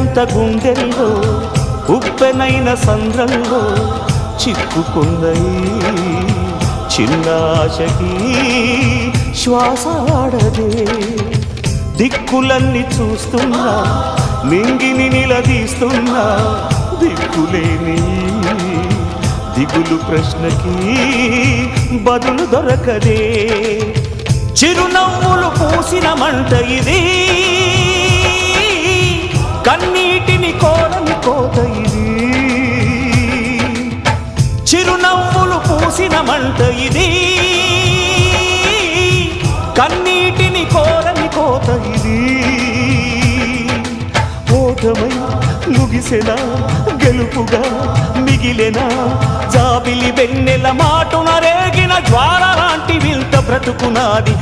ఉప్పెనంత గుండెల్లో ఉప్పెనైన సంద్రంలో చిక్కుకుందై చిన్న ఆశకి శ్వాస ఆడదే. దిక్కులన్నీ చూస్తున్నా నింగిని నిలదీస్తున్నా దిక్కులేని దిగులు ప్రశ్నకి బదులు దొరకదే. చిరునవ్వులు పూసిన మంట ఇది, కన్నీటిని కోరని కోత ఇది. చిరునవ్వులు పూసిన మంట ఇది, కన్నీటిని కోరని కోత ఇది. ఓటమై ముగిసెనా గెలుపుగా మిగిలెనా, జాబిలి వెన్నెల మాటున రేగిన జ్వాల లాంటి వింత బ్రతుకునాది.